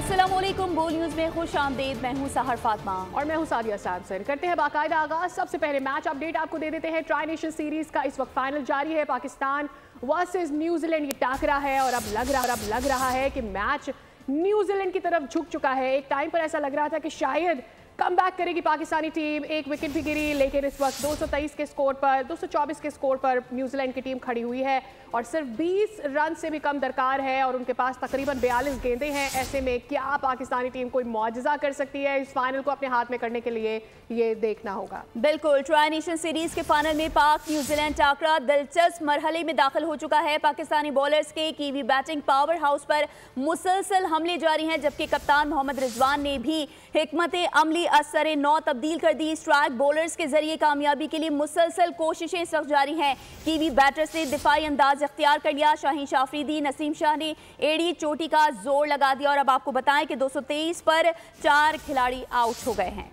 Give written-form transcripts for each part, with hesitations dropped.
अस्सलामुअलैकुम, बोल न्यूज में खुश आमदीद। मैं हूं सहर फातिमा और मैं हूं सादिया सैमसन। करते हैं बाकायदा आगाज। सबसे पहले मैच अपडेट आपको दे देते हैं। ट्राई नेशन सीरीज का इस वक्त फाइनल जारी है। पाकिस्तान वर्सेस न्यूजीलैंड ये टाकरा है और अब लग रहा है कि मैच न्यूजीलैंड की तरफ झुक चुका है। एक टाइम पर ऐसा लग रहा था कि शायद कम बैक करेगी पाकिस्तानी टीम, एक विकेट भी गिरी, लेकिन इस वक्त 223 के स्कोर पर 224 के स्कोर पर न्यूजीलैंड की टीम खड़ी हुई है और सिर्फ 20 रन से भी कम दरकार है और उनके पास तकरीबन 42 गेंदें हैं। ऐसे में क्या पाकिस्तानी टीम कोई मौजज़ा कर सकती है इस फाइनल को अपने हाथ में करने के लिए, ये देखना होगा। बिल्कुल, ट्राई नेशन सीरीज के फाइनल में पाक न्यूजीलैंड टाकरा दिलचस्प मरहले में दाखिल हो चुका है। पाकिस्तानी बॉलर्स के कीवी बैटिंग पावर हाउस पर मुसलसल हमले जारी हैं, जबकि कप्तान मोहम्मद रिजवान ने भी हिकमत अमली असर नौ तब्दील कर दी। स्ट्राइक बॉलर्स के जरिए कामयाबी के लिए मुसलसल कोशिशें इस वक्त जारी हैं। कीवी बैटर्स ने दिफाई अंदाज इख्तियार कर लिया। शाहीन शाफरीदी, नसीम शाह ने एड़ी चोटी का जोर लगा दिया और अब आपको बताएं कि 223 पर 4 खिलाड़ी आउट हो गए हैं।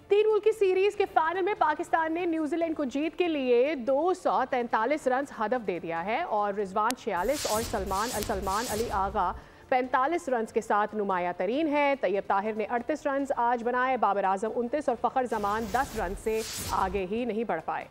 3 मुल्की सीरीज के फाइनल में पाकिस्तान ने न्यूजीलैंड को जीत के लिए 243 रन हदफ दे दिया है और रिजवान 46 और सलमान अली आगा 45 रन के साथ नुमाया तरीन है। तैयब ताहिर ने 38 रन आज बनाए। बाबर आजम 29 और फ़खर जमान 10 रन से आगे ही नहीं बढ़ पाए।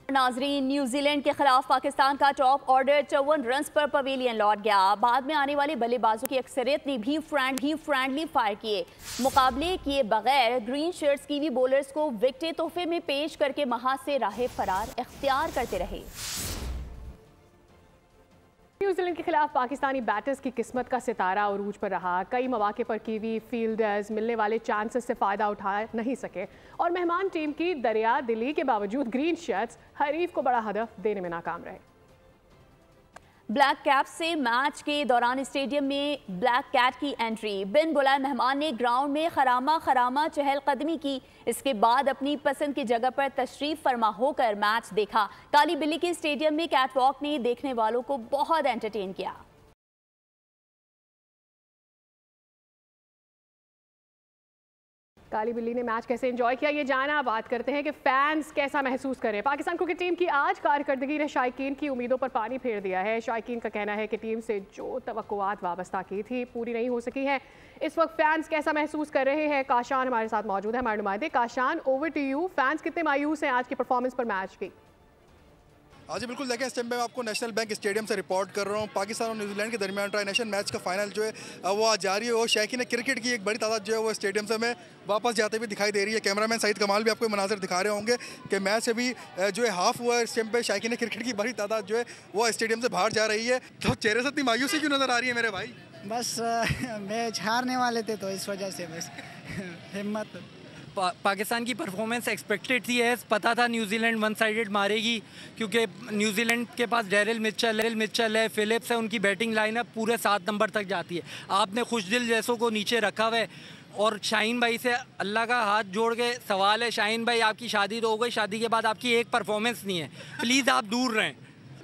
नाजरीन, न्यूजीलैंड के खिलाफ पाकिस्तान का टॉप ऑर्डर 54 रन पर पवेलियन लौट गया। बाद में आने वाले बल्लेबाजों की अक्सरियत ने भी फ्रेंडली फायर किए। मुकाबले किए बगैर ग्रीन शर्ट्स कीवी बॉलर्स को विकेटें तोहफे में पेश करके महाज से राह फरार इख्तियार करते रहे। न्यूजीलैंड के खिलाफ पाकिस्तानी बैटर्स की किस्मत का सितारा उरूज पर रहा। कई मौके पर कीवी फील्डर्स मिलने वाले चांसेस से फ़ायदा उठा नहीं सके और मेहमान टीम की दरिया दिली के बावजूद ग्रीन शर्ट्स हरीफ को बड़ा हदफ देने में नाकाम रहे। ब्लैक कैप से मैच के दौरान स्टेडियम में ब्लैक कैट की एंट्री। बिन बुलाए मेहमान ने ग्राउंड में खरामा चहलकदमी की। इसके बाद अपनी पसंद की जगह पर तशरीफ फरमा होकर मैच देखा। काली बिल्ली के स्टेडियम में कैटवॉक ने देखने वालों को बहुत एंटरटेन किया। काली बिल्ली ने मैच कैसे एंजॉय किया, ये जाना। बात करते हैं कि फैंस कैसा महसूस करें। पाकिस्तान क्रिकेट टीम की आज कारकर्दगी ने शायकीन की उम्मीदों पर पानी फेर दिया है। शायकीन का कहना है कि टीम से जो तवक्कुआत वाबस्ता की थी पूरी नहीं हो सकी है। इस वक्त फैंस कैसा महसूस कर रहे हैं, काशान हमारे साथ मौजूद है, हमारे नुमाइंदे। Kashan, over to you. Fans कितने मायूस हैं आज की परफॉर्मेंस पर मैच की? हाँ जी बिल्कुल, देखें इस टाइम पे मैं आपको नेशनल बैंक स्टेडियम से रिपोर्ट कर रहा हूँ। पाकिस्तान और न्यूजीलैंड के दरमियान ट्राई नेशन मैच का फाइनल जो है वो आज जारी है और शौकीन क्रिकेट की एक बड़ी तादाद जो है वो स्टेडियम से हमें वापस जाते हुए दिखाई दे रही है। कैमरामैन सईद कमाल भी आपको मनाज़र दिखा रहे होंगे कि मैच अभी जो है हाफ हुआ है। इस टाइम पे शौकीन क्रिकेट की बड़ी तादाद जो है वो स्टेडियम से बाहर जा रही है। तो चेहरे से इतनी मायूसी क्यों नज़र आ रही है मेरे भाई? बस मैच हारने वाले थे तो इस वजह से बस हिम्मत। पाकिस्तान की परफॉर्मेंस एक्सपेक्टेड थी है, पता था न्यूजीलैंड वन साइडेड मारेगी क्योंकि न्यूजीलैंड के पास डेरिल मिचेल है, फिलिप्स है, उनकी बैटिंग लाइनअप पूरे 7 नंबर तक जाती है। आपने खुशदिल जैसों को नीचे रखा हुआ है और शाहीन भाई से अल्लाह का हाथ जोड़ के सवाल है, शाहीन भाई आपकी शादी तो हो गई, शादी के बाद आपकी एक परफॉर्मेंस नहीं है, प्लीज़ आप दूर रहें।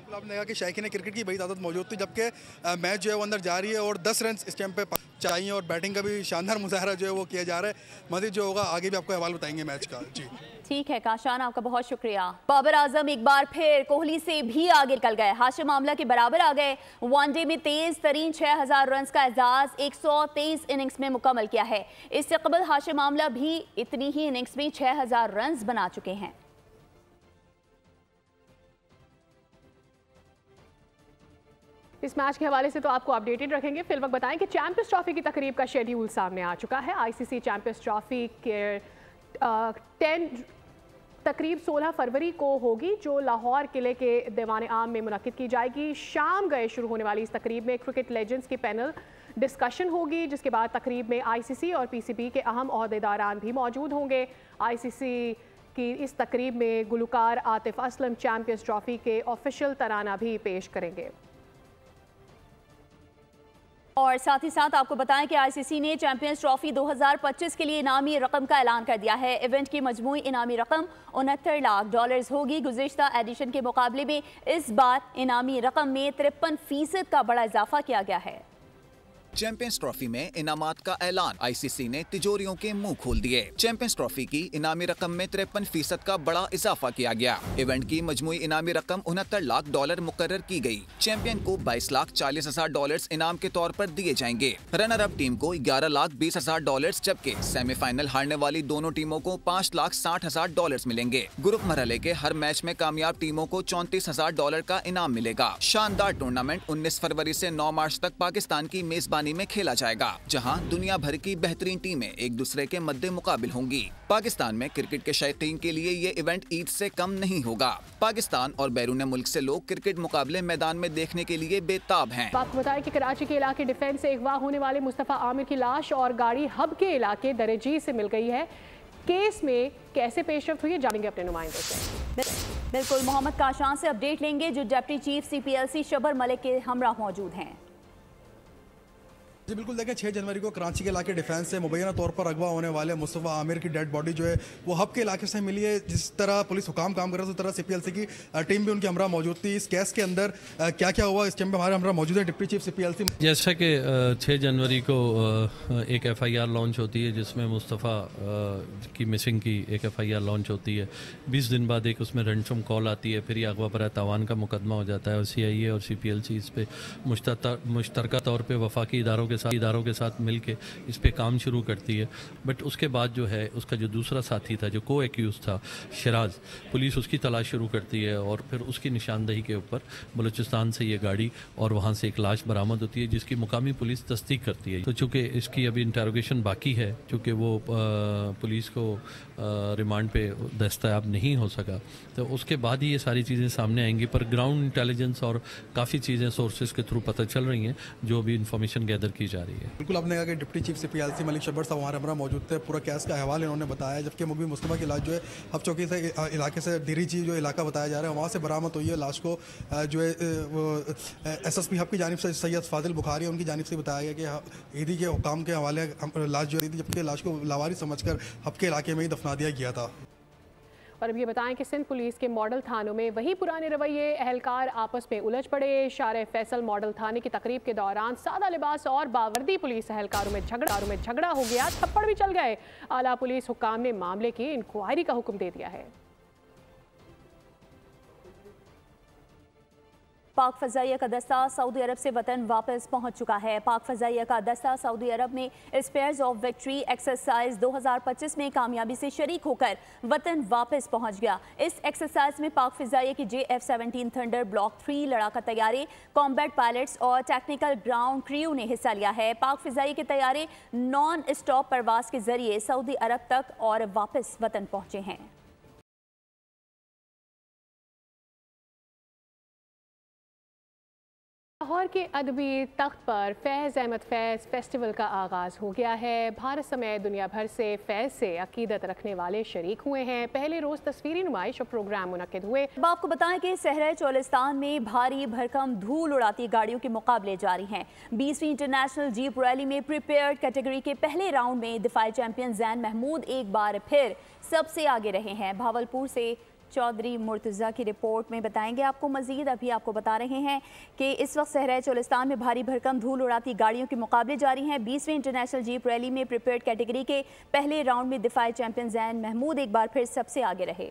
आपने कहा कि शौकीन क्रिकेट की बड़ी तादाद मौजूद थी, जबकि मैच जो है वो अंदर जा रही है और 10 रन इस टाइम पे चाहिए और बैटिंग का भी शानदार मुजाहरा जो है वो किया जा रहा है। मज़ीद जो होगा आगे भी आपको हवाल बताएंगे मैच का। जी ठीक है काशान, आपका बहुत शुक्रिया। बाबर आजम एक बार फिर कोहली से भी आगे निकल गए। हाशिम आमला के बराबर आ गए। वनडे में तेज तरीन 6000 रन का एजाज 123 इनिंग्स में मुकम्मल किया है। इससे कबल हाशिम आमला भी इतनी ही इनिंग्स में 6000 रन बना चुके हैं। इस मैच के हवाले से तो आपको अपडेटेड रखेंगे। फिल वक्त बताएं कि चैंपियंस ट्रॉफी की तकरीब का शेड्यूल सामने आ चुका है। आईसीसी चैंपियंस ट्रॉफी के तकरीब 16 फरवरी को होगी, जो लाहौर किले के दीवान आम में मुनक्किद की जाएगी। शाम गए शुरू होने वाली इस तकरीब में क्रिकेट लेजेंड्स की पैनल डिस्कशन होगी, जिसके बाद तकरीब में आईसीसी और पीसीबी के अहम ओहदेदारान भी मौजूद होंगे। आईसीसी की इस तकरीब में गुलकार आतिफ असलम चैंपियंस ट्रॉफी के ऑफिशियल तराना भी पेश करेंगे। और साथ ही साथ आपको बताएं कि आईसीसी ने चैंपियंस ट्रॉफी 2025 के लिए इनामी रकम का ऐलान कर दिया है। इवेंट की मजमूई इनामी रकम $69 लाख होगी। गुज़िश्ता एडिशन के मुकाबले में इस बार इनामी रकम में 53% का बड़ा इजाफा किया गया है। चैंपियंस ट्रॉफी में इनामात का ऐलान, आईसीसी ने तिजोरियों के मुंह खोल दिए। चैंपियंस ट्रॉफी की इनामी रकम में 53% का बड़ा इजाफा किया गया। इवेंट की मजमूई इनामी रकम $69 लाख मुकर्रर की गई। चैंपियन को $22,40,000 इनाम के तौर पर दिए जाएंगे। रनर अप टीम को $11,20,000, जबकि सेमीफाइनल हारने वाली दोनों टीमों को $5,60,000 मिलेंगे। ग्रुप मरहले के हर मैच में कामयाब टीमों को $34,000 का इनाम मिलेगा। शानदार टूर्नामेंट 19 फरवरी से 9 मार्च तक पाकिस्तान की मेजबानी में खेला जाएगा, जहां दुनिया भर की बेहतरीन टीमें एक दूसरे के मद्दे मुकाबिल होंगी। पाकिस्तान में क्रिकेट के शौकीन के लिए ये इवेंट ईद से कम नहीं होगा। पाकिस्तान और बैरून मुल्क से लोग क्रिकेट मुकाबले मैदान में देखने के लिए बेताब हैं। आपको बताएं कि कराची के इलाके डिफेंस से अगवा होने वाले मुस्तफा आमिर की लाश और गाड़ी हब के इलाके दरेजी से मिल गई है। केस में कैसे पेशरफ्त हुई है जानेंगे अपने नुमाइंदे से। बिल्कुल, मोहम्मद काशान से अपडेट लेंगे जो डिप्टी चीफ CPLC शबर मलिक के हमरा मौजूद हैं। जी बिल्कुल, देखें 6 जनवरी को कराची के इलाके डिफेंस से मुबैना तौर पर अगवा होने वाले मुस्तफा आमिर की डेड बॉडी जो है वो हब के इलाके से मिली है। जिस तरह पुलिस हुकाम काम कर रहा है उस तरह CPLC की टीम भी उनके हमरा मौजूद थी। इस केस के अंदर क्या क्या हुआ, इस टाइम पे हमारे हमरा मौजूद है डिप्टी चीफ CPLC। जैसा कि 6 जनवरी को एक FIR लॉन्च होती है जिसमें मुस्तफ़ा की मिसिंग की एक FIR लॉन्च होती है। 20 दिन बाद एक उसमें रैंसम कॉल आती है, फिर ये अगवा पर तावान का मुकदमा हो जाता है और CIA और CPLC इस पर मुश्तरका तौर पर वफाकी इदारों के साथ मिल के इस पे काम शुरू करती है। बट उसके बाद जो है उसका जो दूसरा साथी था जो को एक्यूज था शराज, पुलिस उसकी तलाश शुरू करती है और फिर उसकी निशानदही के ऊपर बलूचिस्तान से ये गाड़ी और वहाँ से एक लाश बरामद होती है जिसकी मुकामी पुलिस तस्दीक करती है। तो चूँकि इसकी अभी इंटरोगेशन बाकी है, चूँकि वो पुलिस को रिमांड पे दस्तयाब नहीं हो सका, तो उसके बाद ही ये सारी चीज़ें सामने आएंगी। पर ग्राउंड इंटेलिजेंस और काफ़ी चीज़ें सोर्सेज के थ्रू पता चल रही हैं जो भी इंफॉर्मेशन गैदर की जा रही है। बिल्कुल, आपने कहा कि deputy chief CPLC Malik Shabbar साहब हमारे हमरा मौजूद थे। पूरा केस का अहवाल इन्होंने बताया, जबकि मुबी मुस्तफा की लाश जो है हब चौकी से इलाके से धीरीची जो इलाका बताया जा रहा है वहाँ से बरामद हुई है। लाश को जो है SSP हब की जानिब से सैयद फाजिल बुखारी उनकी जानिब से बताया गया कि ईदी के हुकाम के हवाले लाश जो है, जबकि लाश को लावारिस समझकर हब के इलाके में ही दफना दिया गया था। और अब ये बताएं कि सिंध पुलिस के मॉडल थानों में वही पुराने रवैये, अहलकार आपस में उलझ पड़े। शारे फैसल मॉडल थाने की तकरीब के दौरान सादा लिबास और बावर्दी पुलिस अहलकारों में झगड़ा हो गया, थप्पड़ भी चल गए। आला पुलिस हुकाम ने मामले की इंक्वायरी का हुक्म दे दिया है। पाक फ़ज़ाइया का दस्ता सऊदी अरब से वतन वापस पहुंच चुका है। पाक फ़ज़ाइया का दस्ता सऊदी अरब में स्पेयर्स ऑफ विक्ट्री एक्सरसाइज 2025 में कामयाबी से शरीक होकर वतन वापस पहुंच गया। इस एक्सरसाइज में पाक फ़ज़ाइया की JF-17 थंडर ब्लॉक 3 लड़ाका तैयारे, कॉम्बैट पायलट्स और टेक्निकल ग्राउंड क्रू ने हिस्सा लिया है। पाक फ़ज़ाइया के तैयारे नॉन स्टॉप परवास के जरिए सऊदी अरब तक और वापस वतन पहुंचे हैं। लाहौर के अदबी तख्त पर फैज़ अहमद फैज़ फेस्टिवल का आगाज़ हो गया है। भारत समेत दुनिया भर से फैज़ से अकीदत रखने वाले शरीक हुए हैं। पहले रोज़ तस्वीरी नुमाइश और प्रोग्राम मुनक्किद हुए। अब आपको बताएं कि सहरा चोलिस्तान में भारी भरकम धूल उड़ाती गाड़ियों के मुकाबले जारी हैं। 20वीं इंटरनेशनल जीप रैली में प्रिपेयर्ड कैटेगरी के पहले राउंड में दिफाई चैंपियन जैन महमूद एक बार फिर सबसे आगे रहे हैं। भावलपुर से चौधरी मुर्तज़ा की रिपोर्ट में बताएंगे आपको मजीद। अभी आपको बता रहे हैं कि इस वक्त सहरा चोलिस्तान में भारी भरकम धूल उड़ाती गाड़ियों के मुकाबले जारी हैं। 20वीं इंटरनेशनल जीप रैली में प्रिपेयर्ड कैटेगरी के पहले राउंड में दिफाई चैंपियन जैन महमूद एक बार फिर सबसे आगे रहे।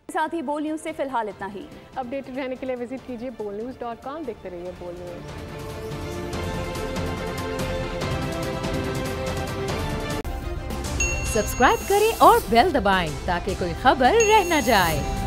साथ ही बोल न्यूज़ से फिलहाल इतना ही। अपडेटेड रहने के लिए विजिट कीजिए bolnews.com। देखते रहिए बोल न्यूज़। सब्सक्राइब करें और बेल दबाएं ताकि कोई खबर रह न जाए।